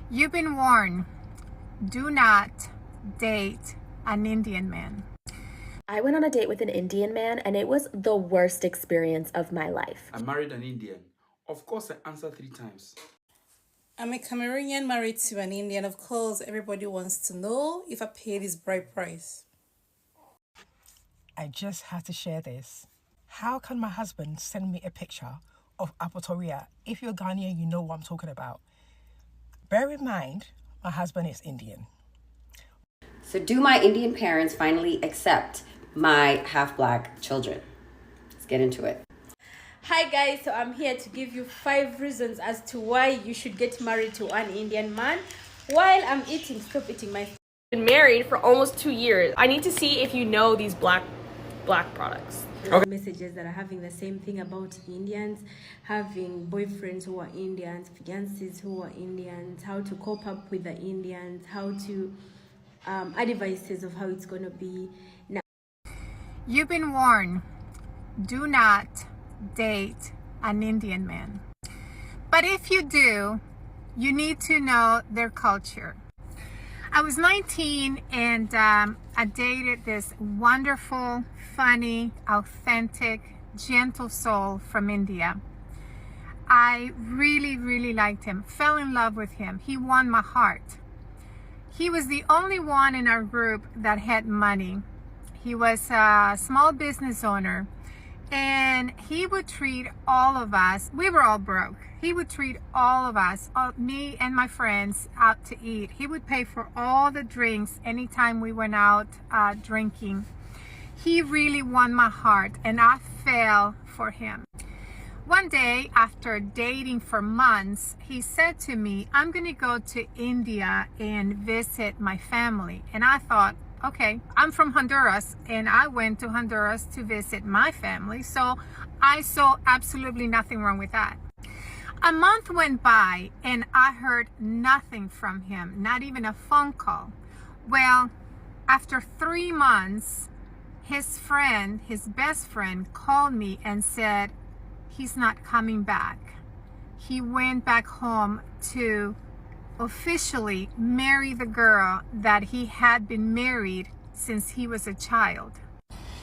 You've been warned. Do not date an Indian man. I went on a date with an Indian man and it was the worst experience of my life. I married an Indian. Of course, I answered 3 times. I'm a Cameroonian married to an Indian. Of course, everybody wants to know if I paid his bride price. I just had to share this. How can my husband send me a picture of Apotoria? If you're Ghanaian, you know what I'm talking about. Bear in mind, my husband is Indian. So do my Indian parents finally accept my half-black children? Let's get into it. Hi guys, so I'm here to give you 5 reasons as to why you should get married to an Indian man. While I'm eating, stop eating my food. Been married for almost 2 years. I need to see if you know these black products. Messages that are having the same thing about Indians, having boyfriends who are Indians, fiancés who are Indians, how to cope up with the Indians, how to advices of how it's going to be. Now, You've been warned. Do not date an Indian man. But if you do, you need to know their culture. I was 19 and I dated this wonderful, funny, authentic, gentle soul from India. I really liked him, fell in love with him. He won my heart. He was the only one in our group that had money. He was a small business owner and he would treat all of us, we were all broke. He would treat all of us, me and my friends, out to eat. He would pay for all the drinks anytime we went out drinking. He really won my heart and I fell for him. One day, after dating for months, he said to me, I'm gonna go to India and visit my family. And I thought, okay, I'm from Honduras and I went to Honduras to visit my family. So I saw absolutely nothing wrong with that. A month went by and I heard nothing from him, not even a phone call. Well, after 3 months, his best friend called me and said, he's not coming back. He went back home to officially marry the girl that he had been married since he was a child.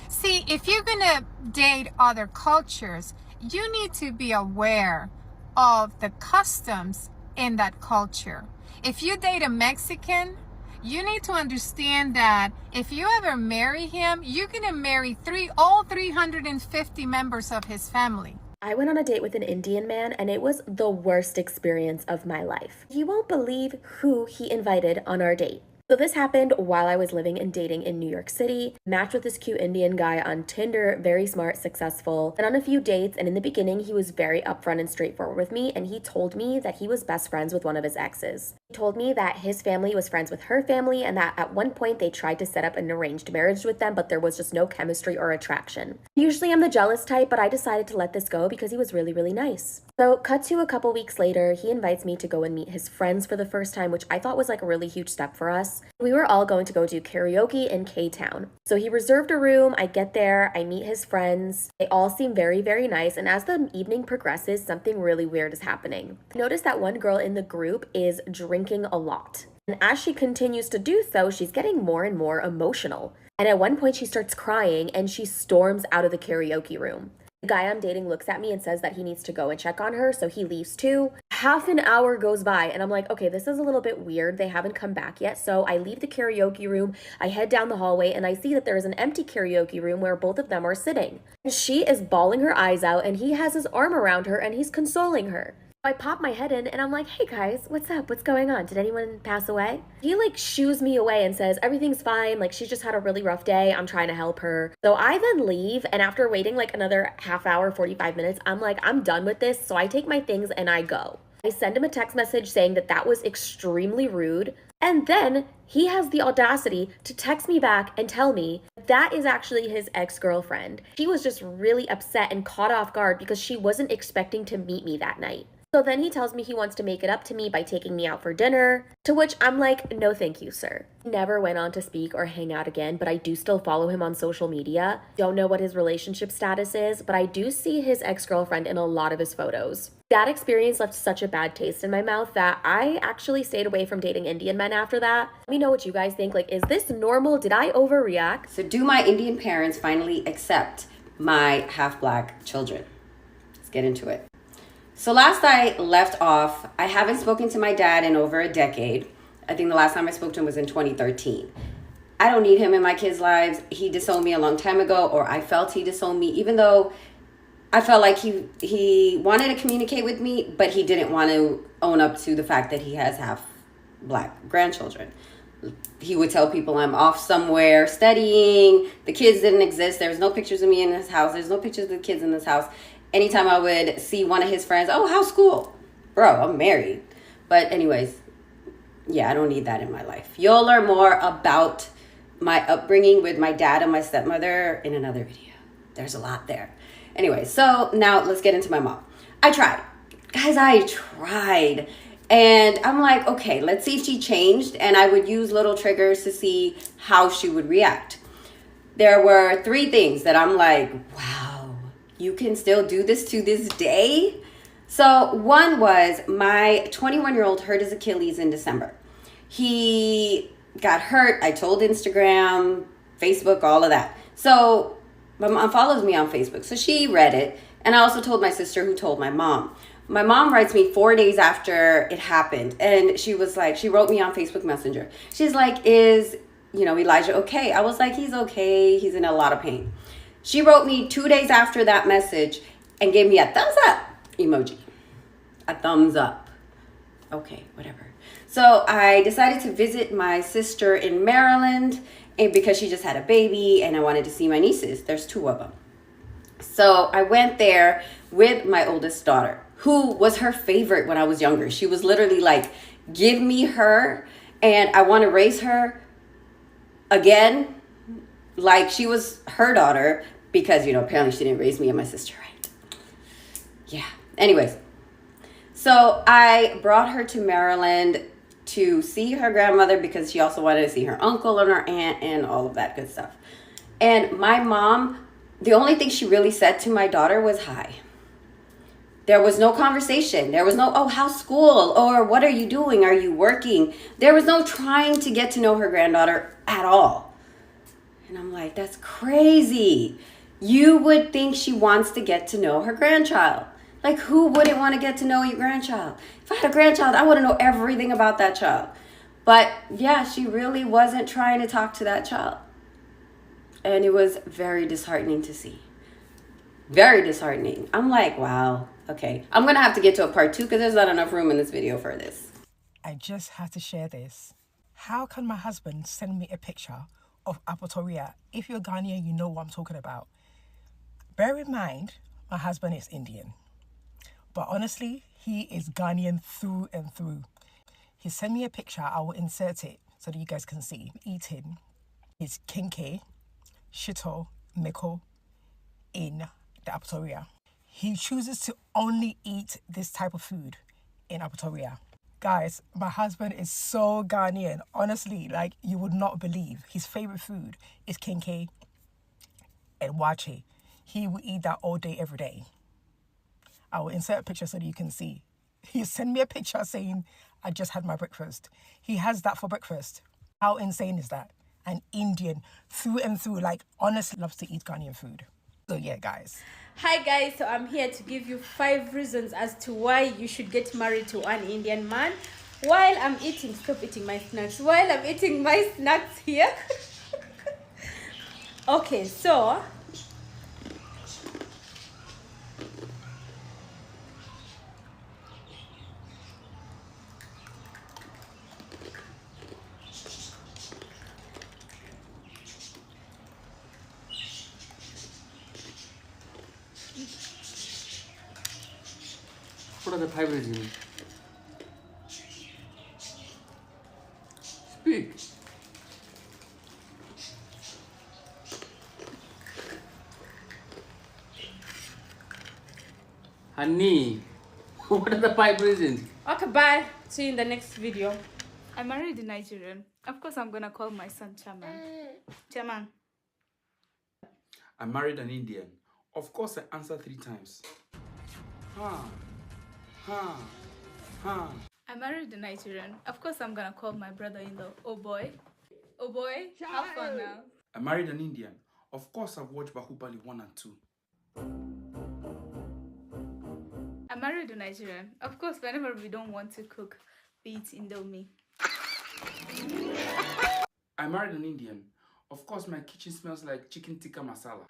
See, if you're gonna date other cultures, you need to be aware of the customs in that culture. If you date a Mexican, you need to understand that if you ever marry him, you're gonna marry all 350 members of his family. I went on a date with an Indian man and it was the worst experience of my life. You won't believe who he invited on our date. So this happened while I was living and dating in New York City. Matched with this cute Indian guy on Tinder, very smart, successful, and on a few dates. And in the beginning, he was very upfront and straightforward with me. And he told me that he was best friends with one of his exes. He told me that his family was friends with her family and that at one point they tried to set up an arranged marriage with them, but there was just no chemistry or attraction. Usually I'm the jealous type, but I decided to let this go because he was really nice. So cut to a couple weeks later, he invites me to go and meet his friends for the first time, which I thought was like a really huge step for us. We were all going to go do karaoke in K-Town. So he reserved a room, I get there, I meet his friends. They all seem very nice, and as the evening progresses, something really weird is happening. I notice that one girl in the group is drinking a lot. And as she continues to do so, she's getting more and more emotional. And at one point she starts crying and she storms out of the karaoke room. The guy I'm dating looks at me and says that he needs to go and check on her, so he leaves too. Half an hour goes by and I'm like, okay, this is a little bit weird. They haven't come back yet. So I leave the karaoke room, I head down the hallway and I see that there is an empty karaoke room where both of them are sitting. And she is bawling her eyes out and he has his arm around her and he's consoling her. I pop my head in and I'm like, hey guys, what's up? What's going on? Did anyone pass away? He like shoos me away and says, everything's fine. Like she just had a really rough day. I'm trying to help her. So I then leave. And after waiting like another half hour, 45 minutes, I'm like, I'm done with this. So I take my things and I go. I send him a text message saying that that was extremely rude. And then he has the audacity to text me back and tell me that is actually his ex-girlfriend. She was just really upset and caught off guard because she wasn't expecting to meet me that night. So then he tells me he wants to make it up to me by taking me out for dinner, to which I'm like, no thank you, sir. He never went on to speak or hang out again, but I do still follow him on social media. Don't know what his relationship status is, but I do see his ex-girlfriend in a lot of his photos. That experience left such a bad taste in my mouth that I actually stayed away from dating Indian men after that. Let me know what you guys think. Like, is this normal? Did I overreact? So do my Indian parents finally accept my half-black children? Let's get into it. So last I left off, I haven't spoken to my dad in over a decade. I think the last time I spoke to him was in 2013. I don't need him in my kids' lives. He disowned me a long time ago, or I felt he disowned me, even though I felt like he wanted to communicate with me, but he didn't want to own up to the fact that he has half black grandchildren. He would tell people I'm off somewhere studying. The kids didn't exist. There was no pictures of me in his house. There's no pictures of the kids in this house. Anytime I would see one of his friends, oh, how's school? Bro, I'm married. But anyways, yeah, I don't need that in my life. You'll learn more about my upbringing with my dad and my stepmother in another video. There's a lot there. Anyway, so now let's get into my mom. I tried. Guys, I tried. And I'm like, okay, let's see if she changed. And I would use little triggers to see how she would react. There were 3 things that I'm like, wow, you can still do this to this day? So one was my 21-year-old hurt his Achilles in December. He got hurt. I told Instagram, Facebook, all of that. So my mom follows me on Facebook. So she read it. And I also told my sister, who told my mom. My mom writes me 4 days after it happened. And she was like, she wrote me on Facebook Messenger. She's like, is, Elijah okay? I was like, he's okay. He's in a lot of pain. She wrote me 2 days after that message and gave me a thumbs up emoji. A thumbs up. Okay, whatever. So I decided to visit my sister in Maryland, and because she just had a baby and I wanted to see my nieces. There's 2 of them. So I went there with my oldest daughter, who was her favorite when I was younger. She was literally like, give me her and I want to raise her again. Like she was her daughter because, apparently she didn't raise me and my sister right. Yeah. Anyways, so I brought her to Maryland to see her grandmother because she also wanted to see her uncle and her aunt and all of that good stuff. And my mom, the only thing she really said to my daughter was hi. There was no conversation. There was no, oh, how's school? Or what are you doing? Are you working? There was no trying to get to know her granddaughter at all. And I'm like, that's crazy. You would think she wants to get to know her grandchild. Like, who wouldn't want to get to know your grandchild? If I had a grandchild, I want to know everything about that child. But yeah, she really wasn't trying to talk to that child. And it was very disheartening to see. Very disheartening. I'm like, wow, okay. I'm going to have to get to a part 2 because there's not enough room in this video for this. I just had to share this. How can my husband send me a picture of Apotoria? If you're Ghanaian, you know what I'm talking about. Bear in mind, my husband is Indian. But honestly, he is Ghanaian through and through. He sent me a picture. I will insert it so that you guys can see. Eating his kenkey, shito, meko in the Apotoria. He chooses to only eat this type of food in Apotoria. Guys, my husband is so Ghanaian. Honestly, like you would not believe. His favorite food is kenkey and wache. He will eat that all day, every day. I will insert a picture so that you can see. He sent me a picture saying, I just had my breakfast. He has that for breakfast. How insane is that? An Indian through and through, like honestly loves to eat Ghanaian food. So yeah, guys. Hi guys, so I'm here to give you 5 reasons as to why you should get married to an Indian man. While I'm eating, stop eating my snacks. While I'm eating my snacks here. Okay, so What are the 5 reasons? Speak. Honey, what are the 5 reasons? okay, bye. See you in the next video. I married a Nigerian. Of course, I'm gonna call my son Chairman. Chairman. I married an Indian. Of course, I answered 3 times. I married a Nigerian. Of course, I'm gonna call my brother-in-law. Oh boy. Oh boy, have fun now. I married an Indian. Of course, I've watched Bahubali 1 and 2. I married a Nigerian. Of course, whenever we don't want to cook, we eat Indomie. I married an Indian. Of course, my kitchen smells like chicken tikka masala.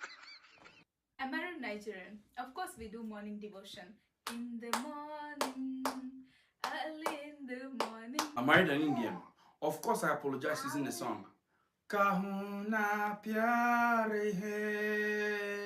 I married a Nigerian. Of course, we do morning devotion. In the morning, early in the morning. I married an Indian. Of course, I apologize using the song. Kahuna pyare hai.